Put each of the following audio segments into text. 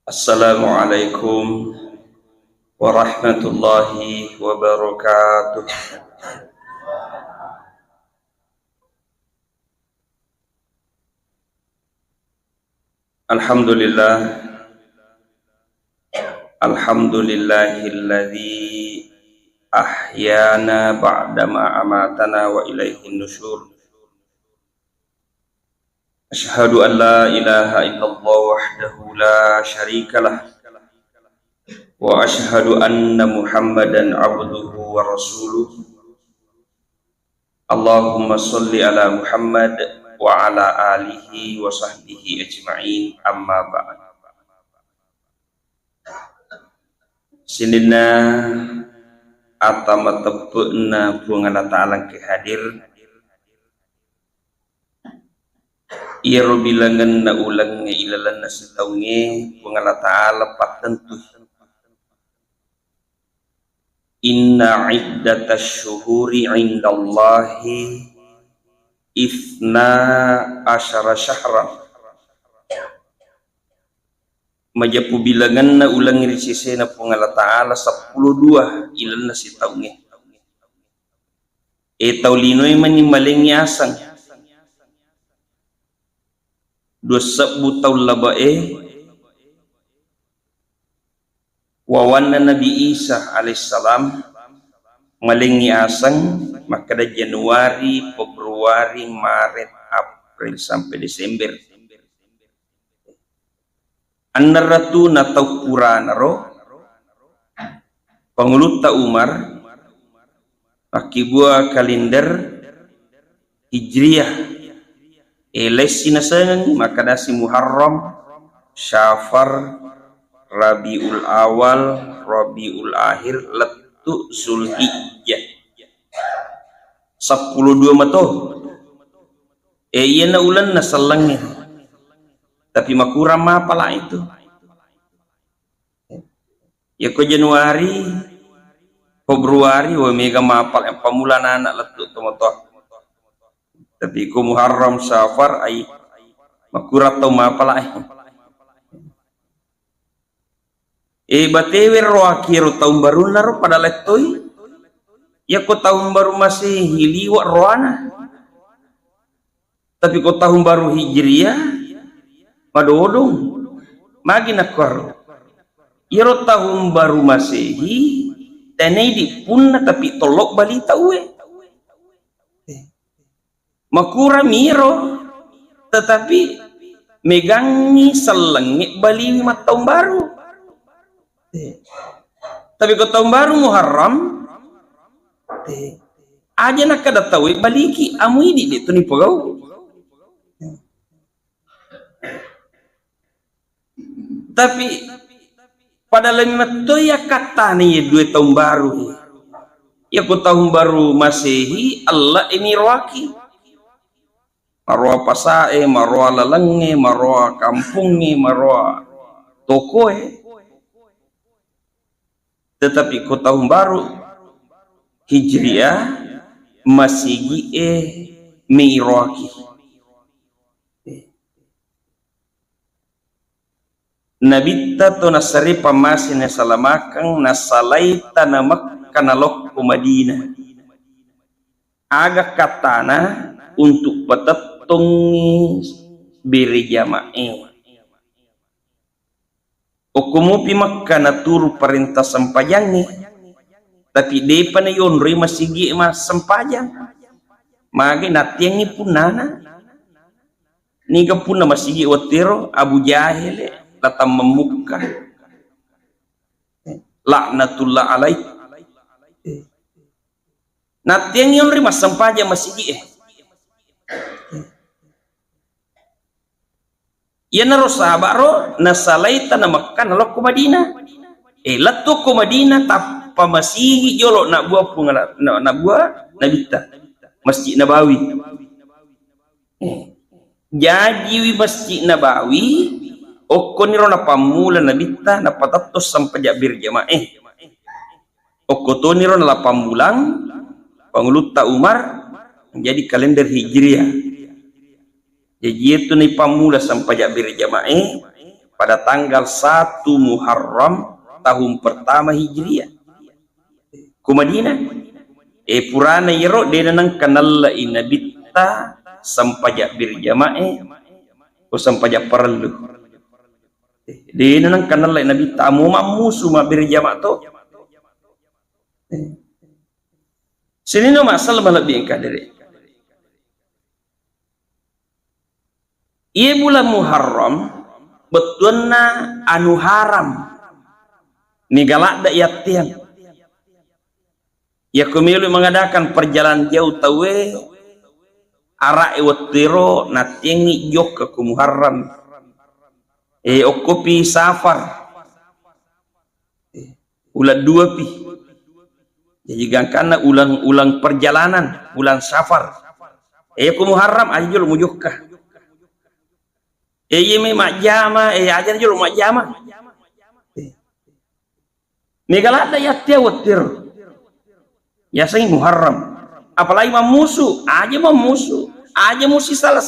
Assalamualaikum warahmatullahi wabarakatuh. Alhamdulillah, alhamdulillahilladzi ahyana ba'dama amatana wa ilaihin nusyur. Asyhadu an la ilaha illallah wahdahu la syarikalah wa asyhadu anna Muhammadan abduhu wa rasuluh. Allahumma sholli ala Muhammad wa ala alihi wa sahbihi ajma'in, amma ba'd. Sinina atama tepuna bunga ta'ala kehadir iro bilangan na ulang nga ilalan na sitawnge bunga ta'ala patentu inna iddatash syuhuri indallahi ifna asyara syahran. Majapu bilangan na ulang irisise na pungala ta'ala 12 ilan na si taunge. Taulinoy man yung maling yasang 20 taon labae wawan na Nabi Isa alaihissalam maling yasang makada Januari, Februari, Maret, April sampai Desember. An-naratu na tawpurana ro Panguluta Umar makibua kalender Hijriyah elesi nasan makadasi Muharram, Syafar, Rabiul Awal, Rabiul Akhir, letu Zulhijjah 12 mato. Iya na ulan na salangnya tapi makurang mapala itu ya ko Januari, Februari wa mega mapal yang pamulan anak letu tomoto. Tapi ko Muharram, Syafar ay makurat tau mapala batewe ro akhir tahun baru naro pada letoy ya ko tahun baru masih hiliwa roana tapi ko tahun baru Hijriyah madodong magi nakor iro tahun baru Masehi tenay di punna tapi tolok balita uwe makura miro tetapi megangi selengi bali tahun baru tapi ko tahun baru Muharram aja nak kada tahu baliki amui di itu ni pegau. Tapi pada lemah tu ya kata nih 2 tahun baru ya ko tahun baru Masehi Allah ini roaki marwa pasae, marwa lalenge, marwa kampungi, marwa tokoe. Tetapi ko tahun baru Hijriyah masigi miroaki. Nabi tato nasari pamasin salamakang nasalay tanamak kanalok ku Madinah. Aga katana untuk patatong beri jamae. Okumupi Makkah naturu perintah sempajangnya tapi depa na yon ri masigi mas sempajang magi natiangi punana niga punna masigi watiro Abu Jahil latam memukah laknatullah alaih natiangi yon ri mas sempajang masigi ya naro sahabat ro nasalaita na Makkah nalok ku Madinah latu ku Madinah tapa masih jolo nak buah pungala nak buah nabita Masjid Nabawi jadi Masjid Nabawi okko niro na pamula nabita na patatos sampai jabir jamaah okko to niro na pamulang Panguluta Umar menjadi kalender Hijriyah. Jadi itu nih pamula sampai jabir jamaah pada tanggal 1 Muharram tahun pertama Hijriah ku Madinah. Purana yero dia nang kanalla inabitta sampajak berjamaah o sampajak perlu. Dia nang kanalla inabitta mu mamusu ma berjamaah to. Sini no masal malabing kadere. Ia bulan Muharram betulna anu haram ni galak da yatian ya kumilu mengadakan perjalanan jauh tawe ara ewatiro natingi jok ke Muharram okupi safar ulah dua pi jadi gangkana ulang perjalanan bulan safar ku Muharram ajul mujukka me mak jama ajar jul mak jama megalada ya tewatir ya sing Muharram apalagi mamusu aja musi salah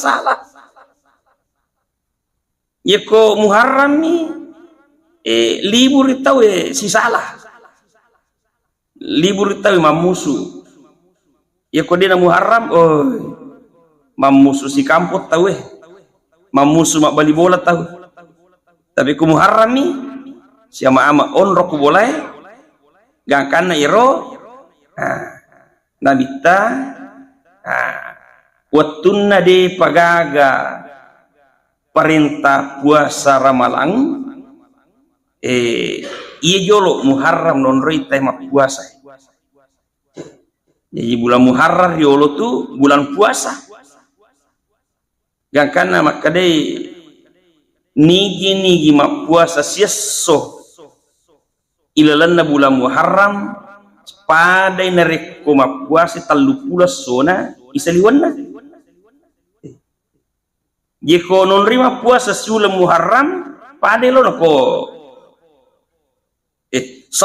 ya ko Muharram ni libur tahu si salah libur tahu mamusu ya ko dina Muharram mamusu si kamput tahu mamusu mak bali bola tahu tapi ku Muharram ni siama ama onro ku boleh gangkana iro nabita watunna de pagaga perintah puasa Ramalang iya jolo Muharram non rita mak puasa jadi bulan Muharram jolo tu bulan puasa gangkana makade nigi mak puasa sieso ilalanna bulan Muharram padai narek ko mak puasa talupula sona isaliwanna jeko non rima puasa sulam Muharram padai lo ko 10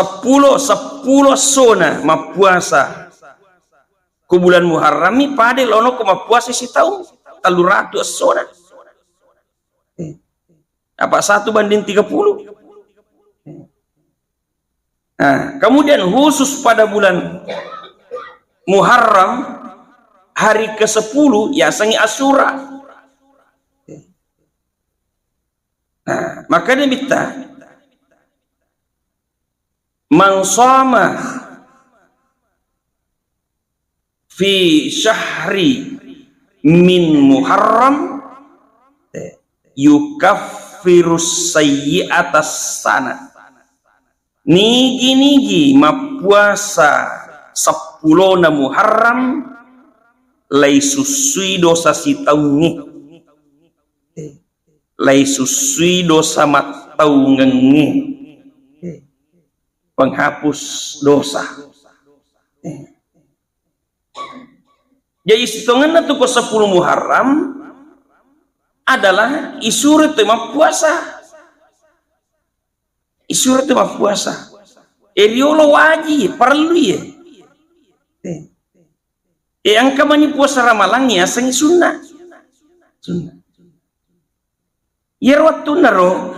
sona mak puasa ku bulan Muharram ni padai lo ko mak puasa si tahun 300 sona apa 1:30. Kemudian khusus pada bulan Muharram hari ke-10 ya sangi Asyura. Makanya kita mansama fi syahri min Muharram yukafirus sayyi'atas sana. Nigi mapuasa 10 na Muharram lai susui dosa si taungi lai susui dosa mataungengi penghapus dosa. Jadi hitungan itu ke 10 Muharram adalah isurat tema puasa. Isurat tema puasa. Eliolo wajib perlu ya. Yang kamani puasa Ramalangnya sengi sunnah. Ya waktu naro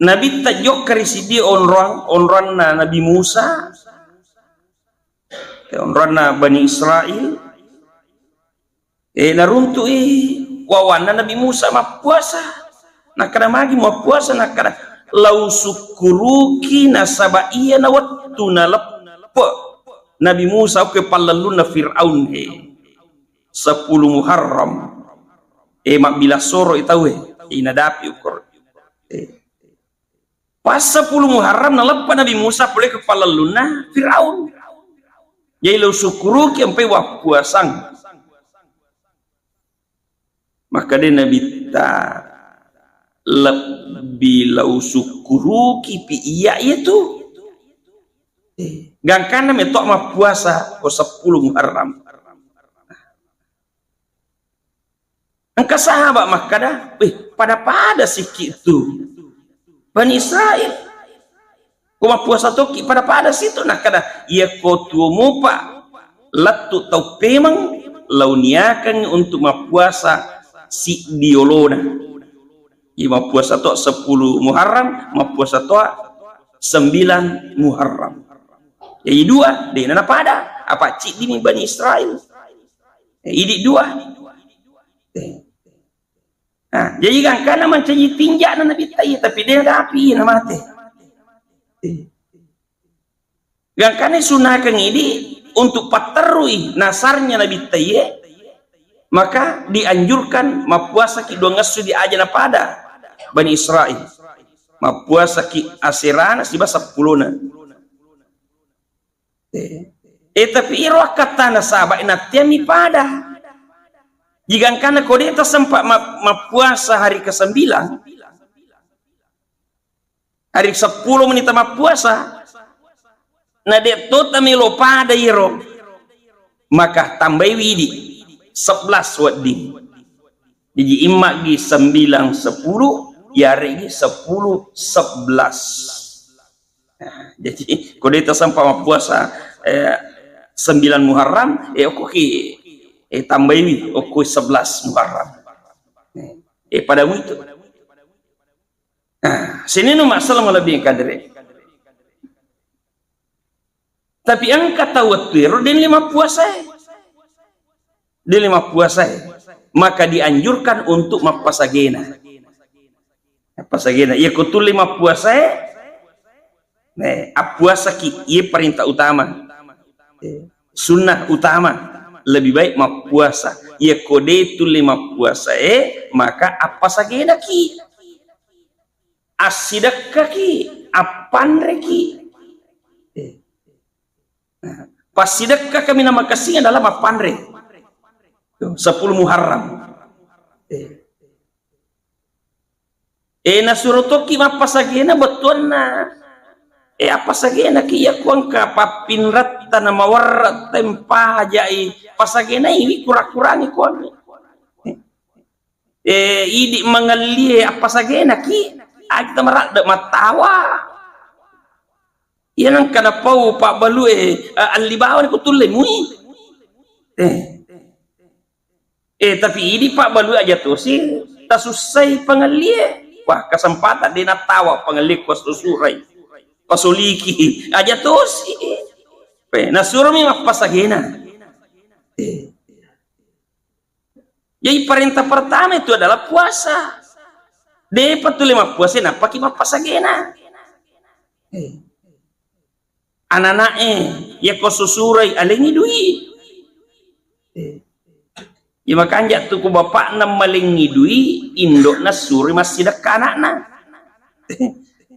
Nabi tajok karisidi onran Nabi Musa. Onran Bani Israel. Naruntu wawana Nabi Musa ma puasa. Nakada magi ma puasa nakada lau sukuruki nasaba iya na wattu na lepe Nabi Musa ke palaluna Fir'aun 10 Muharram mak bila soro itawe inadapi ukur pas 10 Muharram na lepe Nabi Musa boleh ke palaluna Fir'aun jadi lau sukuruki sampai wah puasang maka dia Nabi ta lebih lau syukuru kipi iya itu gangkana metok ma puasa ko 10 Muharram angka sahabat makada pada sikit tu Bani Israel ko ma puasa toki pada situ nak kada ia ko tumu pa latu tau pemang launiakan untuk ma puasa si diolona Ima puasa to 10 Muharram, ma puasa to 9 Muharram. Jadi dua, dia nana pada apa cik di Bani Israel. Ini dua. Nah, jadi kan karena mencari tinjak Nabi Tayyib, tapi dia ada api nama teh. Yang karena sunah kang ini untuk paterui nasarnya Nabi Tayyib, maka dianjurkan mapuasa ki dua ngasu di aja pada Bani Israel. Mapuasa ki asirana si basa 10. Tapi irwa kata nasabak inatiami pada. Jika karena kode itu sempat mapuasa hari ke-9, hari 10 menit mapuasa, nah dia tota melo pada iro, maka tambah widi 11 waddi. Jadi imma gi 9 10, yari gi 10 11. Nah, jadi kode itu sampai mapuasa 9 Muharram, oke tambah ini oke 11 Muharram. Pada itu. Nah, sini nu masalah lebih kadre. Tapi angka tawatir dan 5 puasa. Di 5 puasa, maka dianjurkan untuk mapasagena. Pasagena, ia kutul 5 puasa. Puasa ki, ia perintah utama. Sunnah utama. Lebih baik puasa. Ia kode itu 5 puasa. Maka apa sagena ki? Asidakka ki, apandre ki. Pasidakka kami nama kasih adalah apandre. 10 Muharram. Nasurutoki mapasagena betul na. Apa sagena ki ya kuang ka papinrat na mawarat tempa jai pasagena ini kurang-kurangi kuang. Idi mangalie apa sagena ki agta marat matawa. Yan ang kanapaw pa balu alibawan ko tuloy mui. Tapi ini Pak Balu aja tuh sih tasusay pangalie. Wah kesempatan dia natawa pangalie ko susuray. Pasuliki aja tuh sih. Nasuro mi mapasagena. Jadi perintah pertama itu adalah puasa. Dia patuli mapuasa na paki mapasagena. Anak-anak ya ko susuray alengi duit. Ya makanya tuh ku bapak na malingi duit indok na suri masih dak anakna.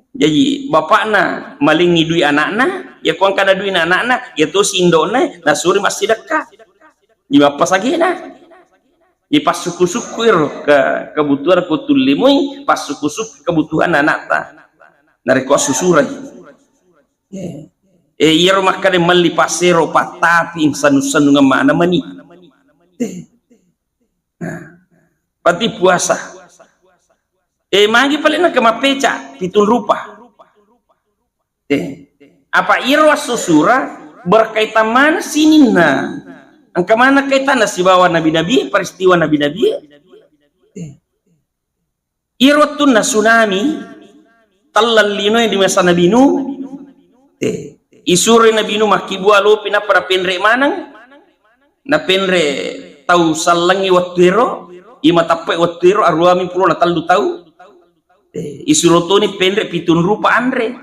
Jadi bapakna malingi duit anakna, ya kuang kada duit anakna, ya tuh si indokna nasuri masih dekat. Di bapak sagena. Di pas suku-suku kebutuhan kutul limui, pas suku-suku kebutuhan anakta. Dari kuas susuran. Iya rumah kada mali pasero patapi sanu-sanu ngamana mani. Pati puasa. Magi paling na kamapeca pitun rupa. Apa irwa susura berkaitan mana sinina? Angka mana kaitan si bawa nabi-nabi, peristiwa nabi-nabi? Irwa tun na tsunami talal lino di masa Nabi Nuh. Isuri Nabi Nuh makibualo pina para penre manang na penre tau salangi watiro ima tape watiro arwami pulo na taldu tau. Isurotoni pendek pitun rupa andre.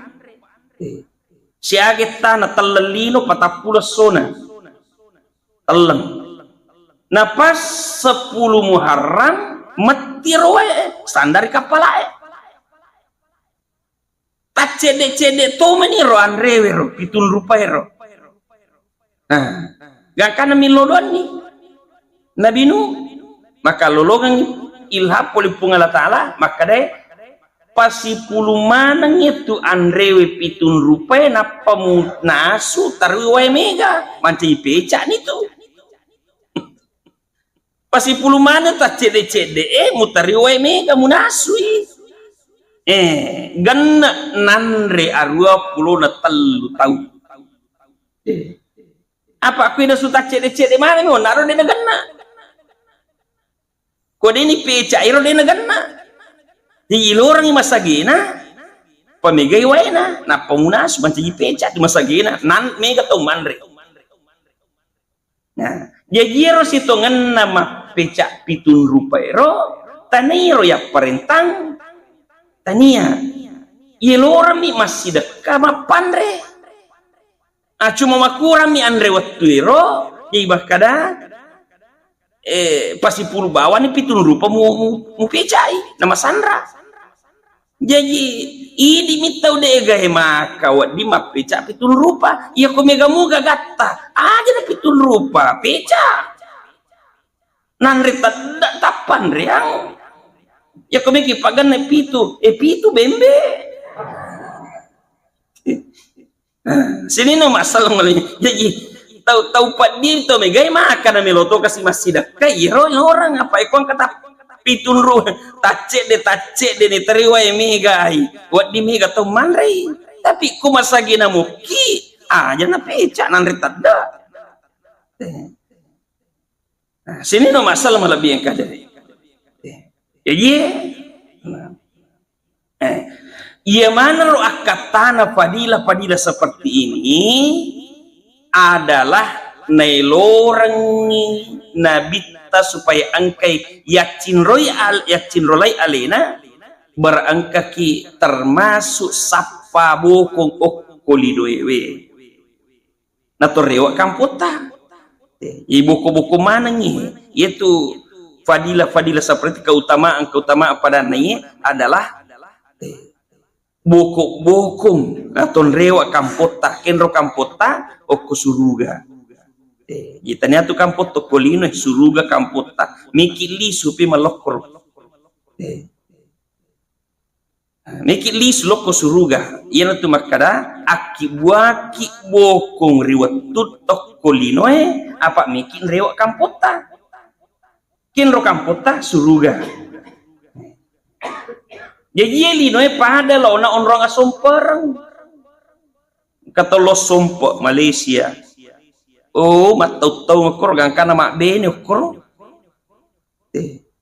Siaget tanah talalino patapula sona. Talang. Nah pas 10 Muharram matiroe sandari kapalae. Tak cede-cede to meniro andre wero pitun rupa ero. Nah, gak kana milodon ni. Nabi Nuh maka lologang ilham oleh Allah Ta'ala maka deh pasipulu manang itu andrewe pitun rupai na pamunasu tarwi mega mancai peca nitu pasipulu mana tak cede-cede mutari mega munasui ganna nanre arwa pulo na telu tau apa aku ina suta cede-cede mana mo naro dena ganna kode ini peca iro dena ganna di ilorang masagina pamigay wayna na pamunas banci peca di masagina nan mega tau manre. Nah, jajiro sitongan nama peca pitun rupairo taniro ya perintang tania ilorang mi masih dekat mapandre. Cuma makurang mi andre waktu iro jadi bakada pasti puluh bawah nih pitun rupa mu pecai nama Sandra. Jadi ini mitau dega maka wad di map peca pitun rupa iya ko mega muga gatta aja na pitun rupa peca nanri tapan riang ya ko megi pagan na pitu pitu bembe sini no masalah mulai jadi tahu pak dia itu mega maka na meloto kasih masih dekai iro orang apa ikon kata pitun ruh tace de ni teriwai megai buat di mega tau manrei tapi ku masagi na muki aja na peca nanri tadda. Sini no masalah lebih yang kadari iya mana lo akatana fadilah seperti ini adalah nailorangi nabi supaya angkai yakin rolai alena berangkaki termasuk sapa bokong okolidoewe natorewak kampota buku mana nih yaitu fadilah seperti keutamaan pada nih adalah bokong naton rewa kampota kenro kampota okusuruga itanya tu kampot to kolino suruga kampota mikili supi malokor mikili suloko suruga yana tu makada akibuaki bokong riwat tutok kolino apa mikin rewa kampota kinro kampota suruga jadi lino pada lo na onrong asomperang kata lo sompo Malaysia. Oh, matau-tau ngokor gang kana mak bene ngokor.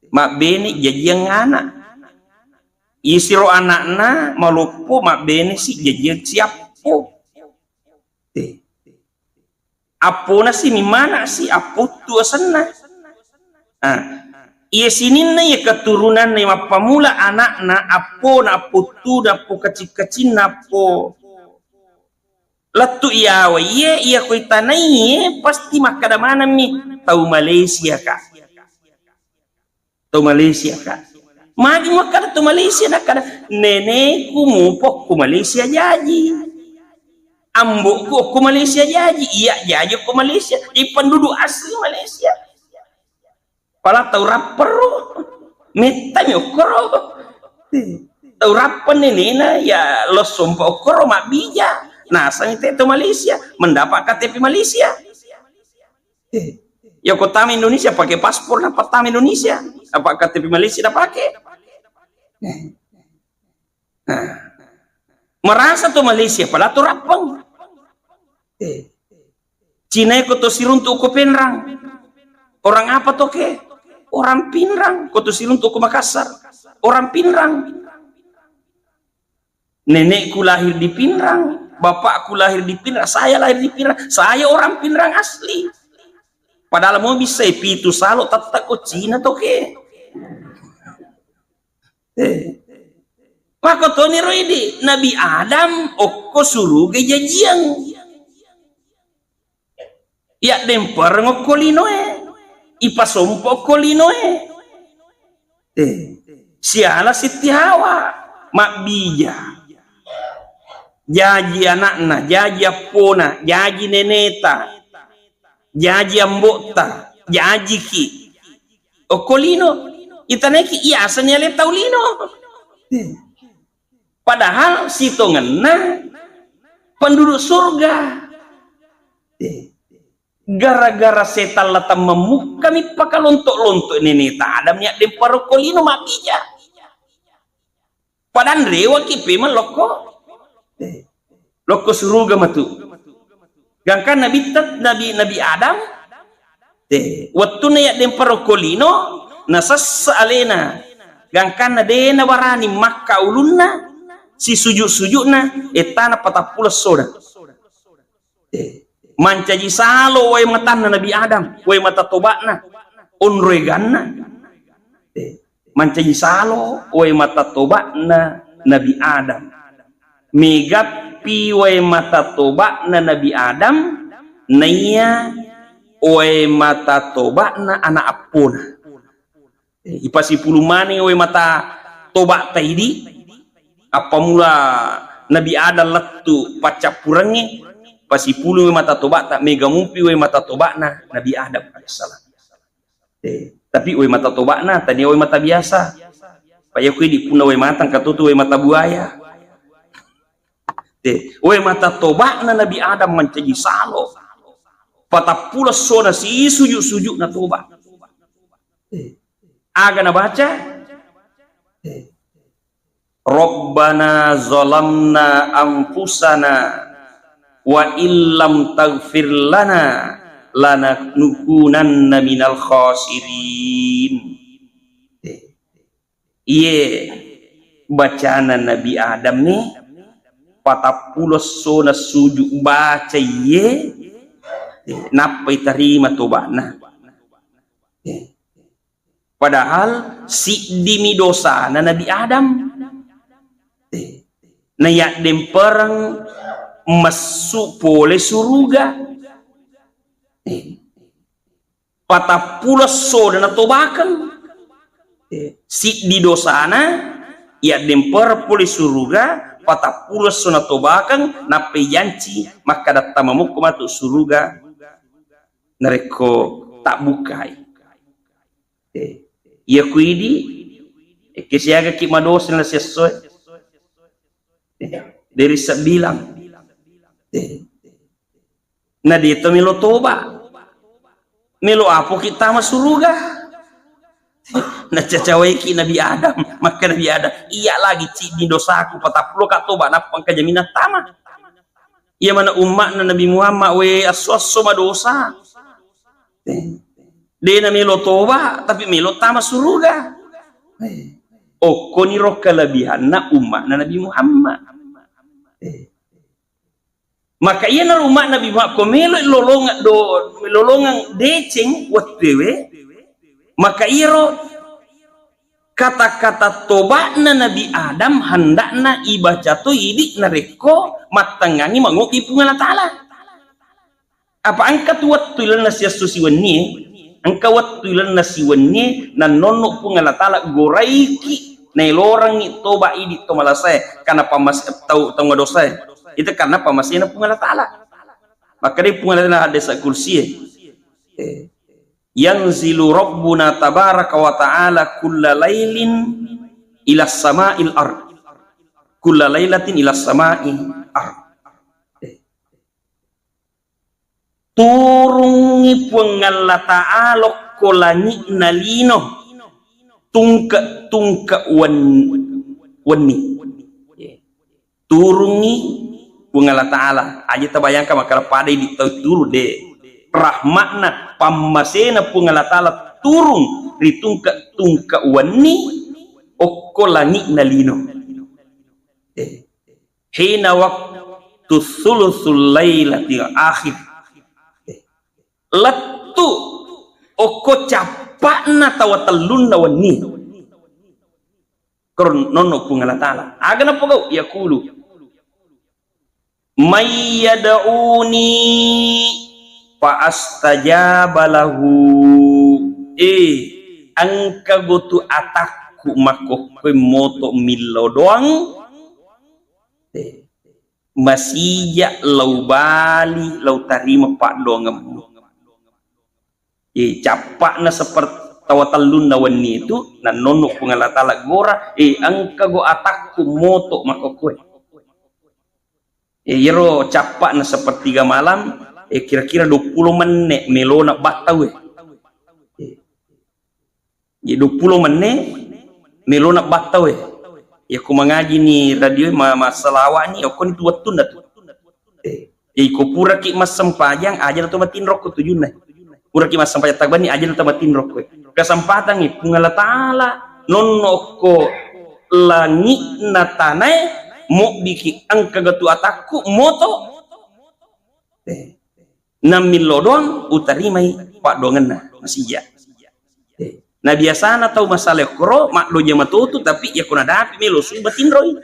Mak bene jadi yang anak. Isiro anakna malupo mak bene si jadi siapo. Apo na si mana si apo tu asana. Iya sini na ya keturunan na mapamula anakna apo na apo tu na apo kecil-kecil na apo latu iya iya ko itanai pasti makada mana mi tahu Malaysia kak magi makada tu Malaysia nakada nenekku mupok ku Malaysia jaji ambokku ku Malaysia jaji iya jaji ku Malaysia di penduduk asli Malaysia pala tahu rapper mita mi okoro tahu rapper nenena ya lo sompa okoro mak bija. Nah, sang itu Malaysia mendapat KTP Malaysia. Ya kota Indonesia pakai paspor dapat tam Indonesia. Apa KTP Malaysia dah pakai? Merasa tuh Malaysia pada tuh rapeng. Cina ikut tuh sirun tuh ke Penrang. Orang apa tuh ke? Orang Pinrang. Kau tuh sirun tuh ke Makassar. Orang Pinrang. Nenekku lahir di Pinrang. Bapakku lahir di Pinrang, saya lahir di Pinrang, saya orang Pinrang asli. Padahal mau bisa pitu salo tatak ko Cina to ke. Maka to ni roidi Nabi Adam okko suruh gejajiang. Ya demper ngokolino ipasompo kolino siala Siti Hawa mak bija. Jaji anakna, jaji apona, jaji neneta, jaji ambota, jaji ki. Okolino, itaneki iya asalnya le taulino. Padahal sitongenna penduduk surga. Gara-gara setan latam memuka mi pakalontok-lontok neneta adamnya de parokolino makija. Padahal rewa kipe meloko. Loko suruga matu gangkan nabi Adam waktu na ya dem parokolino nasas alena gangkana dena warani makka ulunna si sujud-sujudna etana 40 soda mancaji salo way matanna Nabi Adam way mata tobatna onreganna mancaji salo way mata tobatna Nabi Adam megapi way mata tobatna Nabi Adam naya way mata tobatna anak apuna ipasi pulu mani way mata tobat taidi apa mula Nabi Adam letu pacapurannya pasi pulu way mata tobat tak mega mumpi way mata tobatna Nabi Adam alaihissalam tapi way mata tobatna tadi way mata biasa paya kui di puna way matang katutu way mata buaya way mata tobatna Nabi Adam mencaji salo 40 sona si sujud-sujud na tobat aga na baca Rabbana zalamna anfusana wa illam taghfir lana lanakunanna minal khasirin. Iye bacaan Nabi Adam nih 40 sona sujud baca iye napa terima tobatna padahal si dimi dosa na Nabi Adam na yak dem perang masuk pole suruga 40 soda na tobakan si di dosana yak dem per pole suruga 40 soda tobakan na peyanci maka datang mamuk masuk suruga nareko tak bukai ya kuidi kesiaga ki mados na sesuai dari sebilang nah dito milo toba milo apo kita masuruga nah cacawai ki Nabi Adam maka Nabi Adam iya lagi di dosaku 40 ka toba napang kajaminan tama iya mana umat na Nabi Muhammad we aswaso madosa dena milo toba tapi milo tama suruga koni roh kelebihan na umat na Nabi Muhammad maka iya na umat Nabi Muhammad ko melo lolongan deceng watwewe maka iro kata-kata tobat na Nabi Adam hendakna ibaca to idik na reko matangangi mangoki pungan ta'ala apa angkat wattulan na siya susiwanni angka wattulan na siwanni na nono pungan ta'ala goraiki na ilorang ito ba idik to malasay karena pamas tau ngadosa itu karena pamasya na pungan ta'ala maka di pungan ta'ala ada sa kursi yanzilu rabbuna tabaraka wa ta'ala kulla laylin ila sama'il ard kulla laylatin ila sama'il ard turungi pungalla ta'ala ko langit na lino tungka wani turungi pungalla ta'ala aja tabayangka maka pada di turu de rahmatna pamasena pungalla ta'ala turun di tungka wani okko langit na lino hina waktu thuluthul laylatil akhir letu okko capakna tawatallun na wani karon nono pungalla ta'ala aga na po yakulu may yad'uni fa astajaba lahu angka gotu atakku mako koy moto milo doang masija lau bali lau tarima pak doang capak na seperti tawatalun na wani itu na nono pungalla ta'ala gora angka go atakku moto mako koy yero capak na sepertiga malam kira-kira 20 menit melona batau 20 menit melona batau ya aku mengaji ni radio masalah awak ni aku ni tua tunda tu ko pura ki masam pajang aja tu matin rok tujun nah pura ki masam pajang tagbani aja tu matin rok kesempatan ni pungalla ta'ala nonoko langit na tanay mo biki ang kagatu ataku moto na milodon utarimay padongan na masija. Na biasa na tau masalah kro mak doja matutu tapi ya kuna dapi melosu batinroy.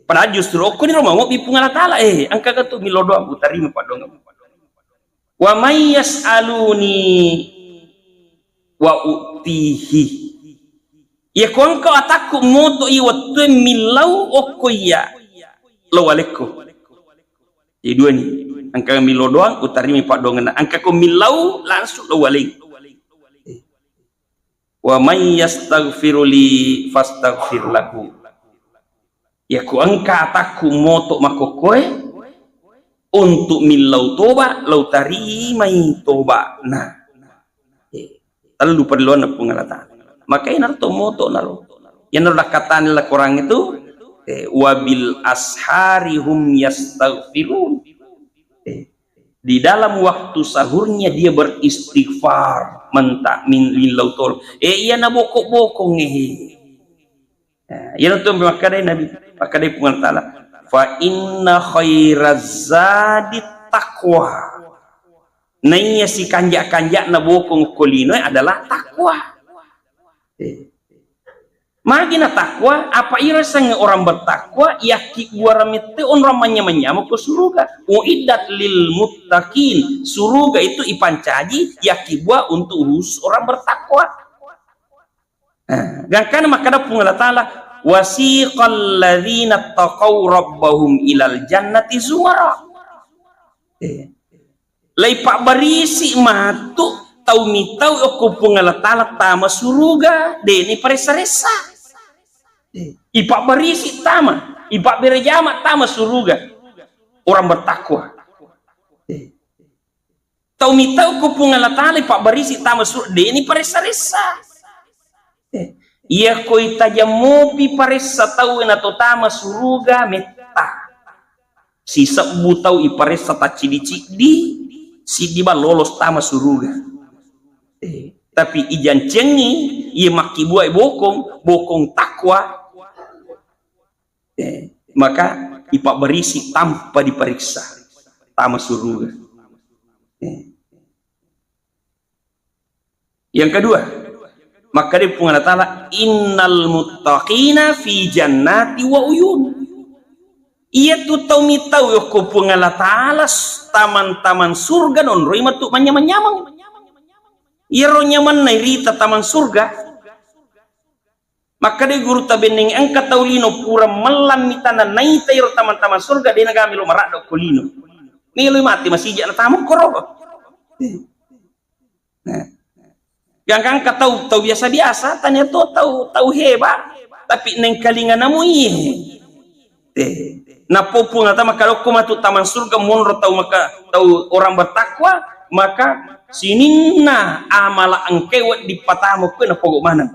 Padahal justru aku ni rumah mau bipungala tala ang kagatu milodon utarima padongan. Wa may yas'aluni wa utihi. Ya kung ka ataku moto iwatu milau okoya lawaleko. Jadi dua ni. Angka milo doang utarimi pak dongan. Angka ko milau langsung lawaling. Wa may yastaghfiru li fastaghfir lahu. Ya ku angka ataku moto makokoe untuk milau toba lau tarimai toba. Nah. Lalu perlu nak pengalatan. Makanya narto moto naro. Yang naruh kata nila kurang itu wabil asharihum yastaghfirun. Di dalam waktu sahurnya dia beristighfar mentak min lillautol. Iya na bokok-bokong ya itu makadai Nabi makadai pengalatan. Fa inna khairaz zadi taqwa. Nanya si kanjak-kanjak na bokong kolino adalah takwa. Magina takwa apa ira sang orang bertakwa yaki waramete on ramanya menyamuk ke surga uiddat lil muttaqin surga itu ipancaji yaki buah untuk orang bertakwa. Gangkana makada pungala taala wasiqal ladzina taqaw rabbahum ilal jannati zumara. Lai pak barisi matu tau mitau aku pungala taala tama suruga deni paresa-resa. Ipak berisi tama, ipak berjama tama suruga orang bertakwa. Tau mitau ku pungala taala ipak berisi tama suruga deni paresa-resa. Ia koi tajamopi paresa tau na to tama suruga meta. Si sabu tau iparesa tacidi-cidi si diba lolos tama suruga. Tapi ijan cengi ia maki buai bokong takwa maka ipak berisi tanpa diperiksa tama suruga. Yang kedua maka dia pungala taala innal muttaqina fi jannati wa uyun. Ia tu tau mitau yoko pungala taala taman-taman surga non roi matu manyamang-nyamang. Ia ro nyaman na irita taman surga. Maka de guru tabeneng angka taulino pura malam mitana naita iro taman-taman surga de nagamilo marado kolino. Milo mati masih na tamu koro. Nah. Ganggang ka tau biasa-biasa tanya to tau heba tapi neng kalingan namu na popo na tama kalau kumatu taman surga monro tau orang bertakwa maka sininna amala angkewat di patamu kena pogok mana.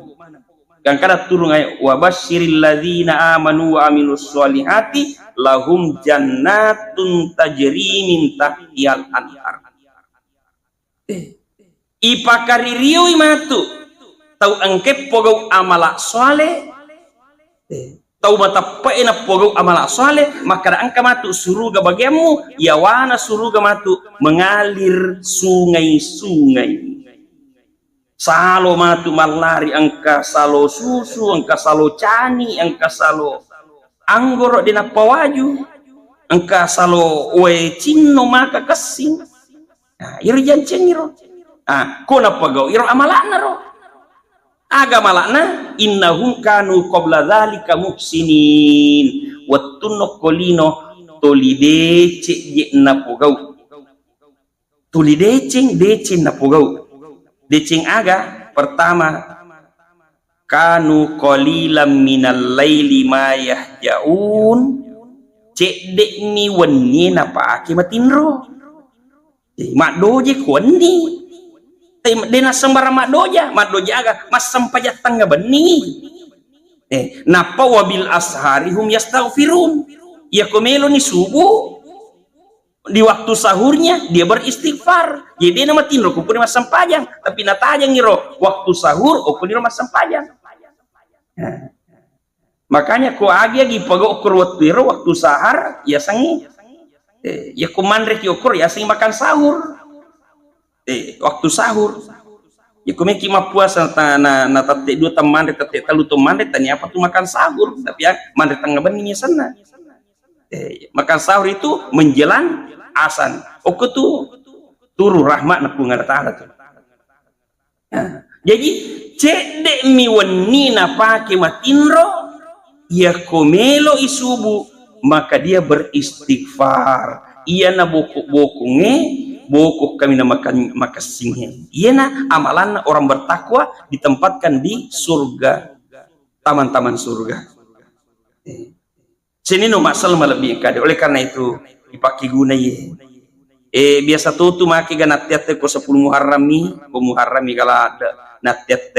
Yang kada turun ayat wa basyiril ladzina amanu wa amilus solihati lahum jannatun tajri min tahtihal anhar. Ipakaririu imatu tau angke pogok amala soleh tau mata paena pogok amala soleh maka angka matu suruga bagiamu yawana suruga matu mengalir sungai-sungai. Salo matu malari angka salo susu, angka salo cani, angka salo anggoro dina pawaju, angka salo we cinno maka kasing. Nah, iro janceng iro. Ah, kona pagau iro amalana ro. Aga malana innahum kanu qabla dzalika muhsinin wattunno kolino tolidece je na pogau. Tolideceng dece na pogau. Decing aga pertama kanu qalilam minal laili ma yahjaun cek dek mi wenni napa ake matinro mak doje kuani dena sembara mak doja aga mas sampajat tangga beni napa wabil asharihum yastaghfirun ya komelo ni subuh di waktu sahurnya dia beristighfar. Jadi nama tinro kupuni mas sampajang, tapi natajang ngiro waktu sahur kupuni mas sampajang. Nah, makanya ko agi pago ukur waktu sahar ya sangi. Ya kumandrek ukur ya sangi makan sahur. Waktu sahur. Ya kumeki mapuasa na tate dua teman tate talu teman tanya apa tuh makan sahur, tapi ya mandre tengah beningnya sana. Makan sahur itu menjelang asan. Oke tuh turu rahmat na punga ta'ala tuh. Jadi cedek miwani na pake matinro ya komelo isubu, maka dia beristighfar. Ia na bokok-bokongnya bokok kami namakan makasingnya. Iya na amalan orang bertakwa ditempatkan di surga, taman-taman surga. Sini no masal malebih kade. Oleh karena itu dipakai guna ye. Biasa tuh maki ganatiat ko 10 Muharrami kalau ada natiat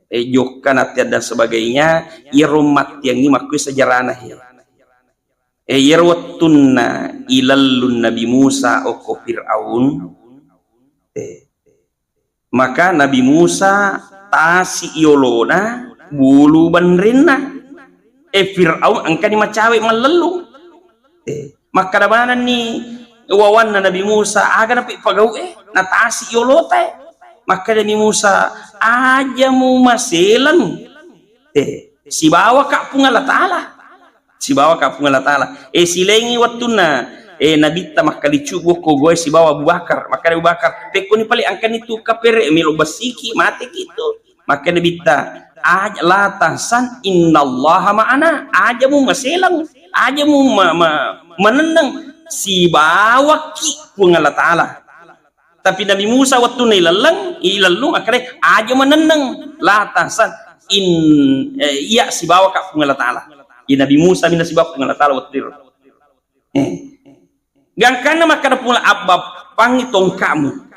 jokka natiat dan sebagainya. Ia romat yang ini makui sejarah ya. Yarwatunna ilallun Nabi Musa oko Fir'aun. Maka Nabi Musa tasi iolona bulu banrina Fir'aun angka ni macawe malelu. Maka dabana ni wawan na Nabi Musa aga na pagau na tasi iolote. Maka Nabi Musa aja mu maselan si bawa ka pungala ta'ala. Si bawa kapung Allah Ta'ala silengi watuna Nabi tamah kali cubo ko goy si bawa Abu Bakar, maka Abu Bakar peko ni pali angkan itu kapere milo basiki mati gitu, maka Nabi ta aja la tahsan innallaha ma'ana, aja mu maselang, aja mu menenang si bawa ki pung Allah Ta'ala. Tapi Nabi Musa watuna ilalung akhirnya aja menenang la tahsan iya si bawa kapung Allah Ta'ala. Nabi Musa mina sebab dengan Allah watir. Gangkana maka pula abab pangi tongkamu.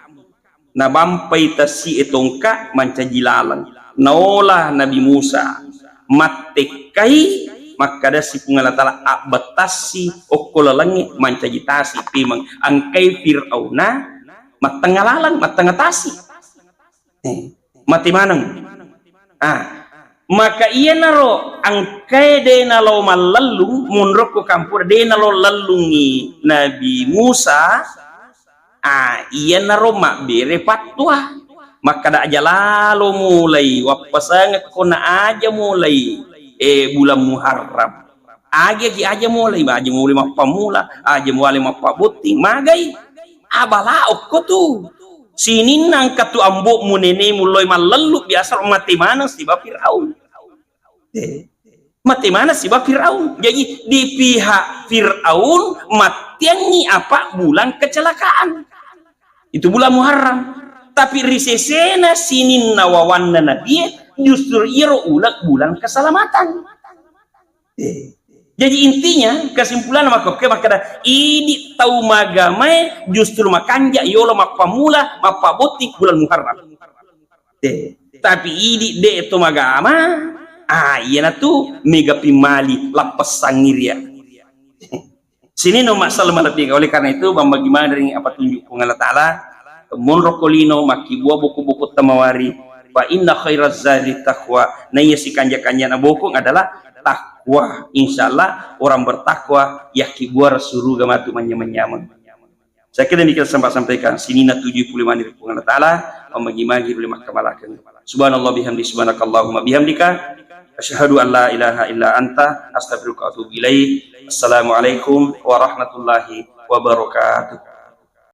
Na bampai tasi etongka mancajilalang. Naolah Nabi Musa matekai maka da si pungal Allah abatasi okolalangi mancajitasi pimang angkai Fir'auna matengalalang matengatasi. Mati manang. Maka ia naro angkai de nalo malalung munrok ko kampur de nalo lalungi Nabi Musa ia naro mak bere fatwa, maka da aja lalo mulai wapasang ko na aja mulai bulan Muharram aja mulai mapamula aja mulai mapabuting magai abalaok ko tu sini nang katu ambok munene mulai malalu biasa mati mana si Fir'aun. Mati mana si Fir'aun. Jadi di pihak Fir'aun matiangi apa bulan kecelakaan. Itu bulan Muharram. Tapi risesena sini nawawan nabi justru iro ulak bulan keselamatan. Jadi intinya kesimpulan maka ini tahu magamai justru makanja yolo mapamula mapabotik bulan Muharram. Tapi ini de itu magama iya tu mega pimali lapas sangiria. Sini no masalah malaping. Oleh karena itu bagaimana dari apa tunjuk Allah Ta'ala monrokolino maki buah buku-buku tamawari wa inna khairaz zadi taqwa. Nah iya si kanja-kanja na bokong adalah takwa. Insyaallah orang bertakwa yakibuar surga matu manyam-manyaman. Saya kira demikian sampaikan sini na 75 dari Allah Ta'ala memagi-magi oleh mahkamalakan. Subhanallah bihamdi subhanakallahumma bihamdika asyhadu an la ilaha illa anta astaghfiruka wa atubu ilaik. Assalamualaikum warahmatullahi wabarakatuh.